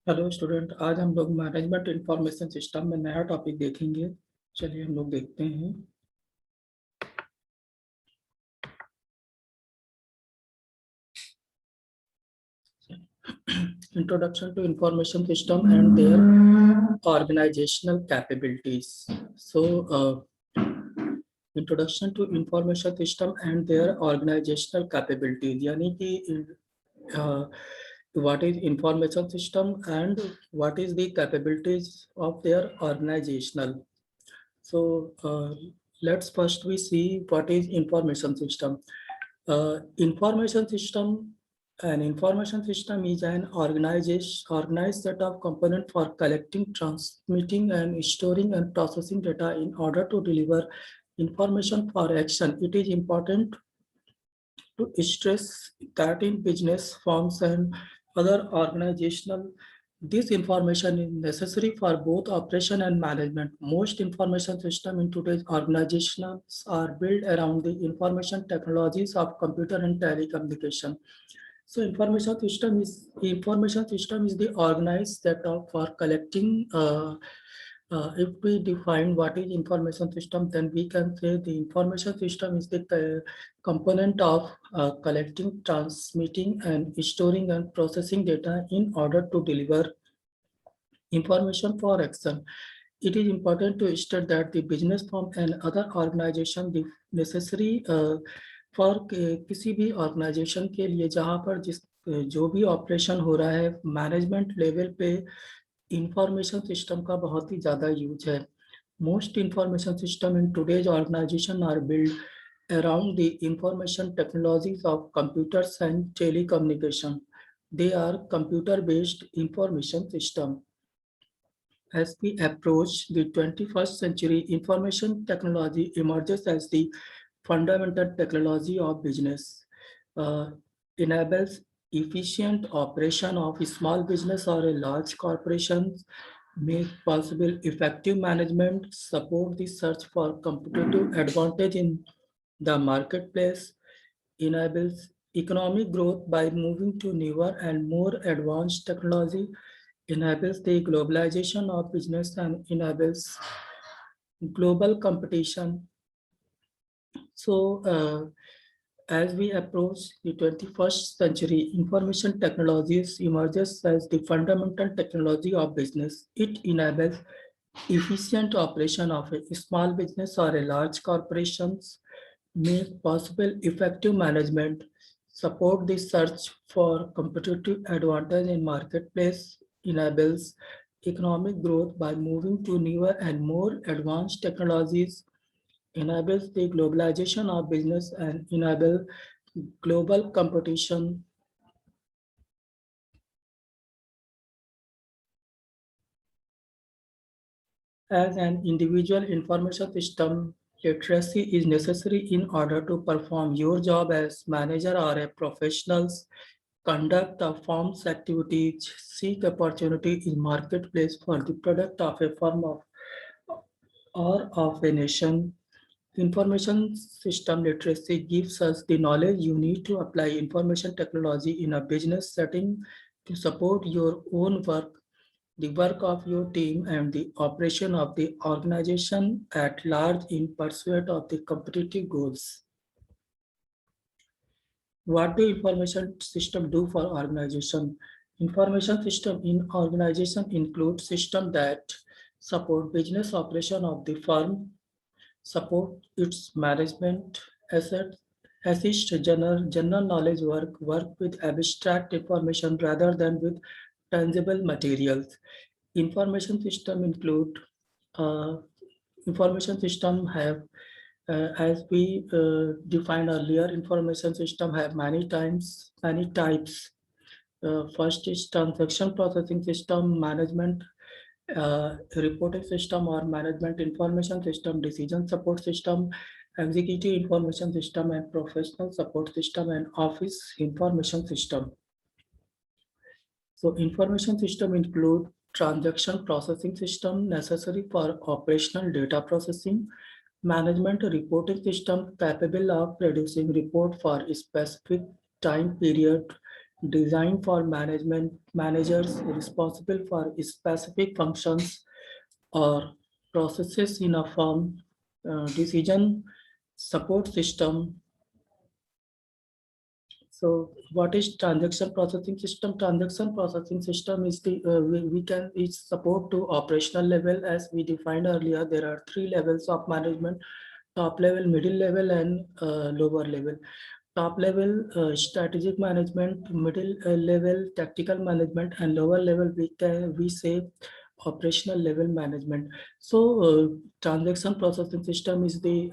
Hello student, आज हम लोग मैनेजमेंट इंफॉर्मेशन सिस्टम में नया टॉपिक देखेंगे। चलिए हम लोग देखते हैं। Introduction to information system and their organizational capabilities. So introduction to information system and their organizational capabilities, यानी कि what is information system and what is the capabilities of their organizational. So let's first we see what is information system. Information system, an information system is an organized set of components for collecting, transmitting, and storing and processing data in order to deliver information for action. It is important to stress that in business firms and other organizational, this information is necessary for both operation and management. Most information systems in today's organizations are built around the information technologies of computer and telecommunication. So information system is the organized set of for collecting. If we define what is information system, then we can say the information system is the component of collecting, transmitting, and storing and processing data in order to deliver information for action. It is important to state that the business firm and other organization the necessary for किसी भी organisation के लिए जहाँ पर जो भी operation हो रहा है मैनेजमेंट लेवल पे इंफॉर्मेशन सिस्टम का बहुत ही ज़्यादा यूज है. Most information system in today's organization are build around the information technologies of computers and telecommunication. They are computer-based information system. As we approach the 21st century, information technology emerges as the fundamental technology of business. Enables efficient operation of a small business or a large corporations, make possible effective management, support the search for competitive advantage in the marketplace, enables economic growth by moving to newer and more advanced technology, enables the globalization of business and enables global competition. So as we approach the 21st century, information technologies emerges as the fundamental technology of business. It enables efficient operation of a small business or a large corporations, make possible effective management, support the search for competitive advantage in marketplace, enables economic growth by moving to newer and more advanced technologies, enables the globalization of business and enable global competition. As an individual, information system literacy is necessary in order to perform your job as manager or a professionals, conduct the firm's activities, seek opportunity in marketplace for the product of a firm of or of a nation. Information system literacy gives us the knowledge you need to apply information technology in a business setting to support your own work, the work of your team, and the operation of the organization at large in pursuit of the competitive goals. What do information system do for organization? Information system in organization include system that support business operation of the firm, support its management, assets, assist general knowledge work with abstract information rather than with tangible materials. Information system include uh, information system have as we defined earlier, information system have many types. First is transaction processing system, management reporting system or management information system, decision support system, executive information system, and professional support system, and office information system. So information system include transaction processing system necessary for operational data processing, management reporting system capable of producing report for a specific time period, designed for managers responsible for specific functions or processes in a firm. Decision support system. So what is transaction processing system? Transaction processing system is we can is support to operational level. As we defined earlier, there are three levels of management: top level, middle level, and lower level. Top level strategic management, middle level tactical management, and lower level we say operational level management. So transaction processing system is the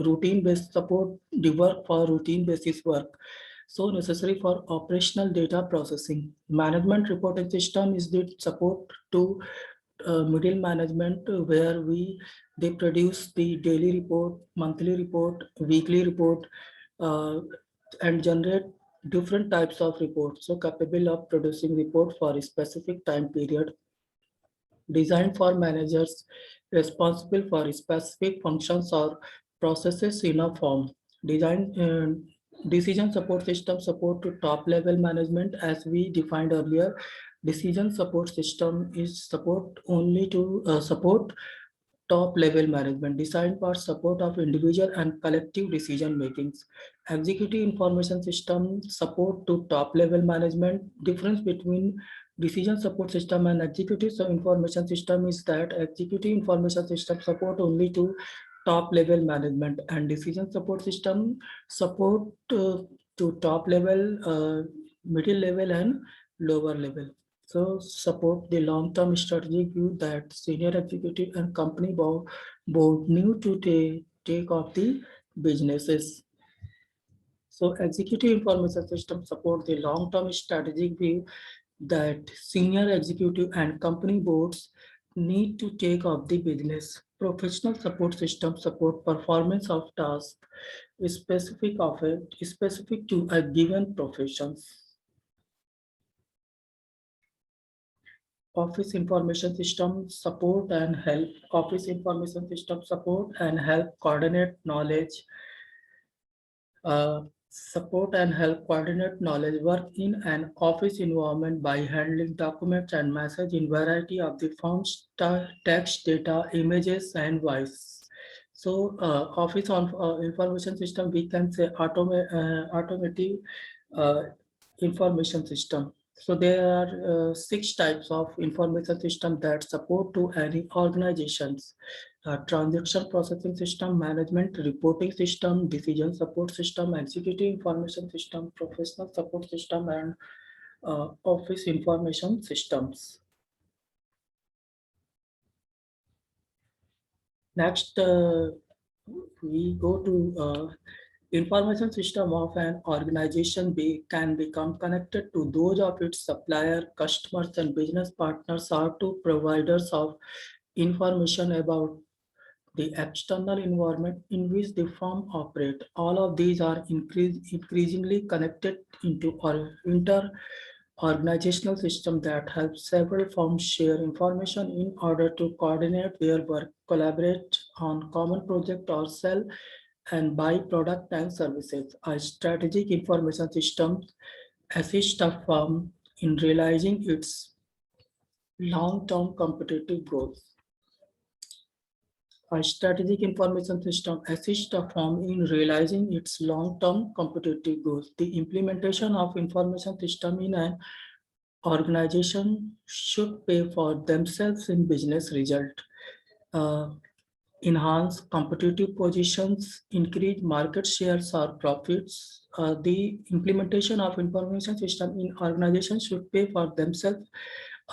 routine based support, the work for routine basis work, so necessary for operational data processing. Management reporting system is the support to middle management, where they produce the daily report, monthly report, weekly report, uh, and generate different types of reports, so capable of producing report for a specific time period, designed for managers responsible for specific functions or processes in a firm. Design decision support system support to top level management. As we defined earlier, decision support system is support only to support top level management, designed for support of individual and collective decision makings. Executive information system support to top level management. Difference between decision support system and executive information system is that executive information system support only to top level management, and decision support system support to top level, middle level, and lower level. So support the long-term strategic view that senior executive and company board need to take of the businesses. So executive information system support the long-term strategic view that senior executive and company boards need to take of the business. Professional support system support performance of tasks specific to a given profession. Office information system support and help. Office information system support and help coordinate knowledge, support and help coordinate knowledge work in an office environment by handling documents and message in variety of the forms, text, data, images, and voice. So office on information system, we can say automotive uh, information system. So there are six types of information system that support to any organizations: transaction processing system, management reporting system, decision support system, executive information system, professional support system, and office information systems. Next, we go to information system of an organization can become connected to those of its supplier, customers, and business partners, or to providers of information about the external environment in which the firm operate. All of these are increasingly connected into or inter organizational system that helps several firms share information in order to coordinate their work, collaborate on common project, or sell and buy product and services. A strategic information system assists a firm in realizing its long-term competitive goals. A strategic information system assists a firm in realizing its long-term competitive goals. The implementation of information system in an organization should pay for themselves in business result, uh, enhance competitive positions, increase market shares or profits. The implementation of information system in organizations should pay for themselves.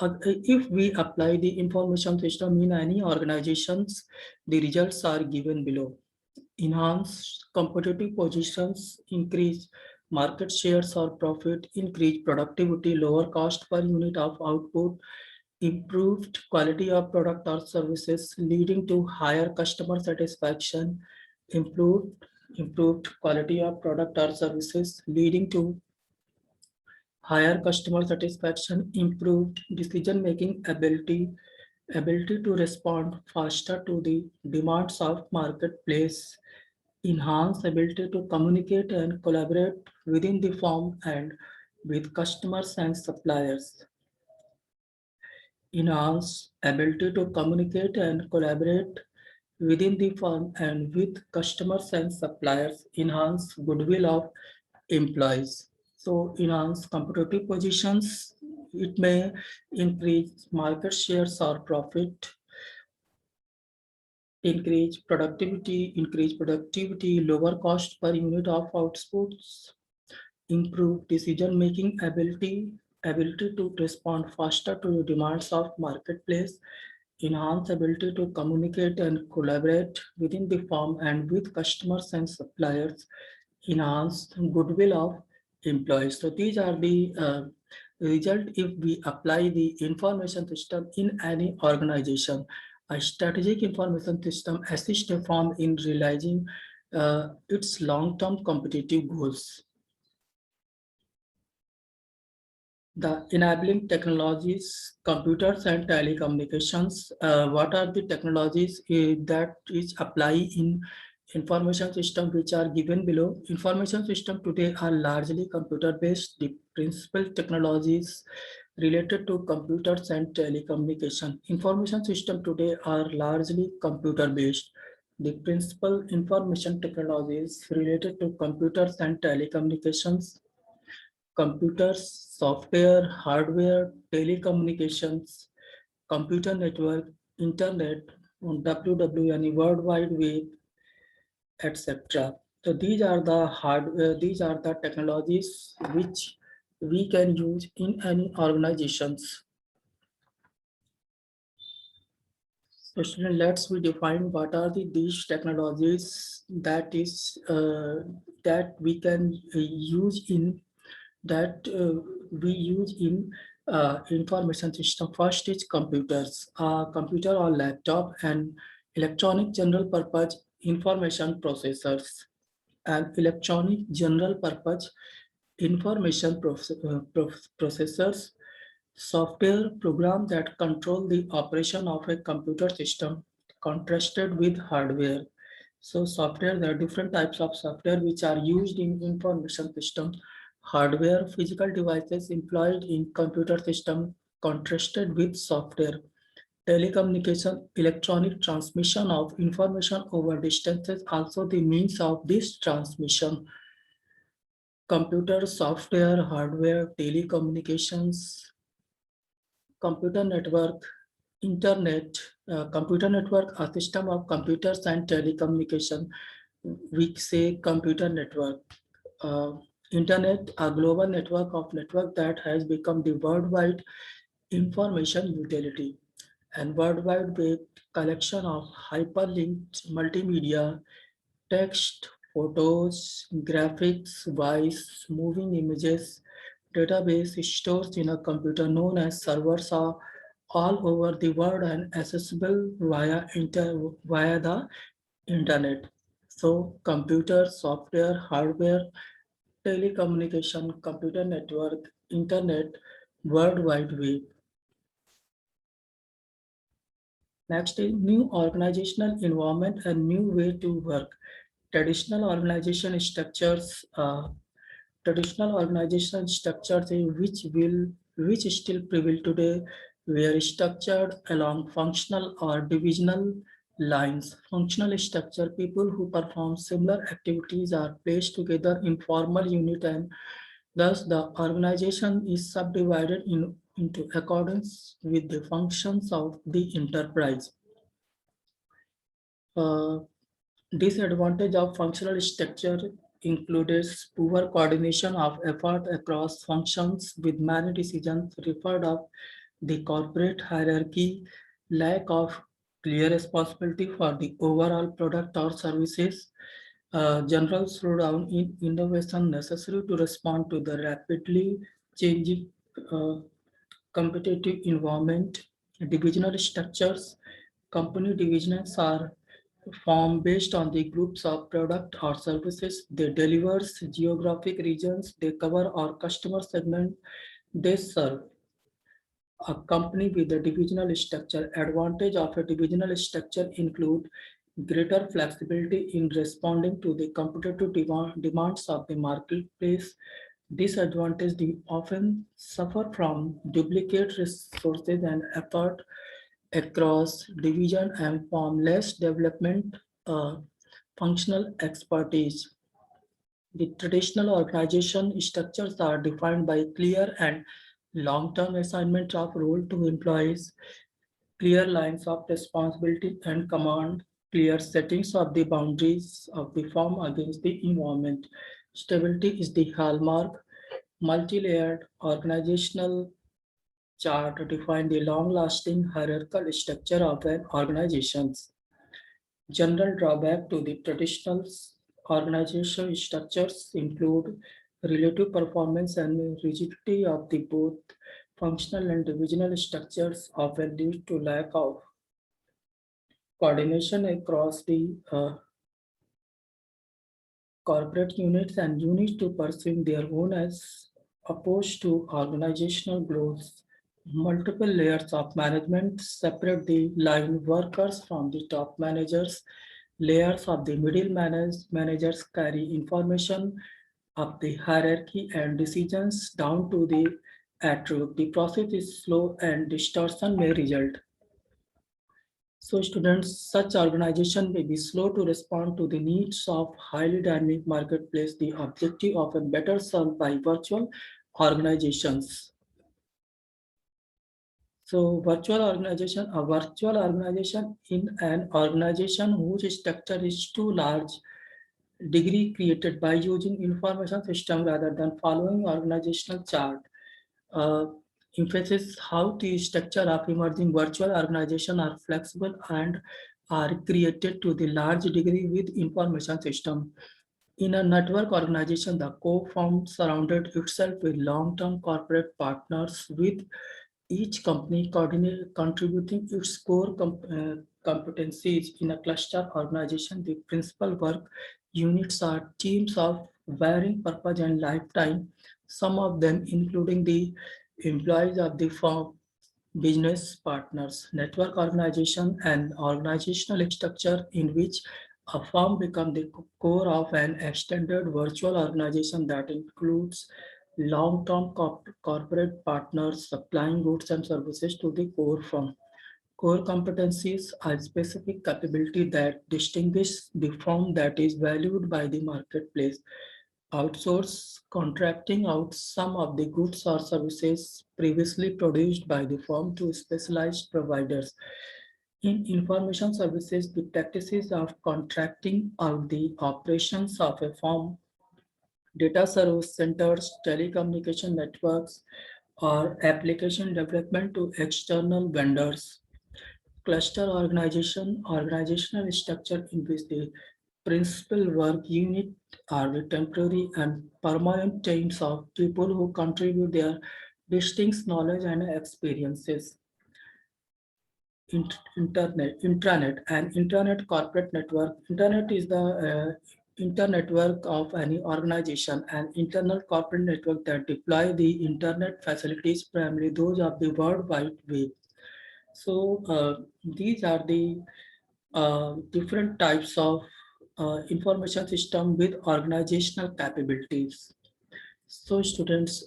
If we apply the information system in any organizations, the results are given below: enhance competitive positions, increase market shares or profit, increase productivity, lower cost per unit of output, improved quality of product or services leading to higher customer satisfaction, improved quality of product or services leading to higher customer satisfaction, improved decision making ability to respond faster to the demands of marketplace, enhance ability to communicate and collaborate within the firm, and with customers and suppliers. Enhance ability to communicate and collaborate within the firm and with customers and suppliers. Enhance goodwill of employees. So enhance competitive positions. It may increase market shares or profit, increase productivity, lower cost per unit of outputs, improve decision-making ability to respond faster to the demands of marketplace, enhance ability to communicate and collaborate within the firm and with customers and suppliers, enhance goodwill of employees. So these are the result if we apply the information system in any organization. A strategic information system assists a firm in realizing its long-term competitive goals. The enabling technologies, computers and telecommunications. What are the technologies that is apply in information system which are given below? Information system today are largely computer based. The principal technologies related to computers and telecommunication. Information system today are largely computer based. The principal information technologies related to computers and telecommunications: computers, software, hardware, telecommunications, computer network, internet, WWN, World Wide Web, etc. So these are the hardware, these are the technologies which we can use in any organizations. So student, let's we define what are these technologies that we can use in that we use in information system. First is computers, computer or laptop and electronic general purpose information processors and electronic general purpose information processors, software program that control the operation of a computer system contrasted with hardware. So software, there are different types of software which are used in information system. Hardware, physical devices employed in computer system contrasted with software. Telecommunication, electronic transmission of information over distances, also the means of this transmission. Computer, software, hardware, telecommunications, computer network, internet, computer network, a system of computers and telecommunication. We say computer network. Internet, a global network that has become the worldwide information utility, and World Wide Web, collection of hyperlinked multimedia, text, photos, graphics, voice, moving images, database stores in a computer known as servers are all over the world and accessible via the internet. So computer, software, hardware, telecommunication, computer network, internet, World Wide Web. Next is new organizational environment and new way to work. Traditional organization structures, which still prevail today, were structured along functional or divisional lines. Functional structure, people who perform similar activities are placed together in formal unit, and thus the organization is subdivided into accordance with the functions of the enterprise. Uh, Disadvantage of functional structure includes poor coordination of effort across functions with many decisions referred of the corporate hierarchy, lack of clear responsibility for the overall product or services, general slowdown in innovation necessary to respond to the rapidly changing uh, competitive environment. Divisional structures, company divisions are formed based on the groups of product or services they deliver, geographic regions they cover, or customer segment they serve. A company with a divisional structure. Advantage of a divisional structure include greater flexibility in responding to the competitive demands of the marketplace, Disadvantage, they often suffer from duplicate resources and effort across division and form less development functional expertise. The traditional organization structures are defined by clear and long-term assignment of role to employees, clear lines of responsibility and command, clear settings of the boundaries of the firm against the environment. Stability is the hallmark. Multi-layered organizational chart define the long-lasting hierarchical structure of an organization. General drawback to the traditional organizational structures include relative performance and rigidity of the both functional and divisional structures often lead to lack of coordination across the corporate units and units to pursue their own as opposed to organizational growth. Multiple layers of management separate the line workers from the top managers. Layers of the managers carry information up the hierarchy and decisions down to the attribute. The process is slow and distortion may result. So students, such organization may be slow to respond to the needs of highly dynamic marketplace, the objective of a better served by virtual organizations. So a virtual organization in an organization whose structure is too large, degree created by using information system rather than following organizational chart. Uh, Emphasizes how the structure of emerging virtual organization are flexible and are created to the large degree with information system. In a network organization, the co-firm surrounded itself with long-term corporate partners with each company contributing its core competencies. In a cluster organization. The principal work units are teams of varying purpose and lifetime, some of them including the employees of the firm, business partners, network organization, and organizational structure in which a firm becomes the core of an extended virtual organization that includes long-term corporate partners supplying goods and services to the core firm. Core competencies are specific capability that distinguish the firm that is valued by the marketplace. Outsource contracting out some of the goods or services previously produced by the firm to specialized providers. In information services, the practices of contracting out the operations of a firm, data service centers, telecommunication networks, or application development to external vendors. Cluster organizational structure in which the principal work unit are the temporary and permanent teams of people who contribute their distinct knowledge and experiences. Intranet and internet corporate network. Internet is the internetwork of any organization, an internal corporate network that deploy the internet facilities, primarily those of the World Wide Web. So these are the different types of information system with organizational capabilities. So students,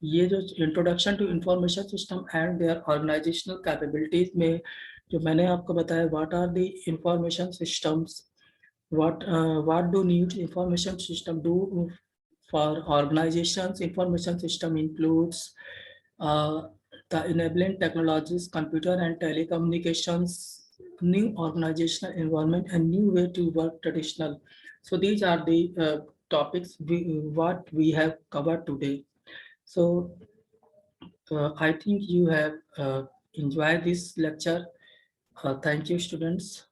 ये जो introduction to information system and their organizational capabilities में जो मैंने आपको बताया what are the information systems what do need information system do for organizations. Information system includes uh, the enabling technologies, computer and telecommunications, new organizational environment and new way to work traditional. So these are the topics what we have covered today. So I think you have enjoyed this lecture. Thank you, students.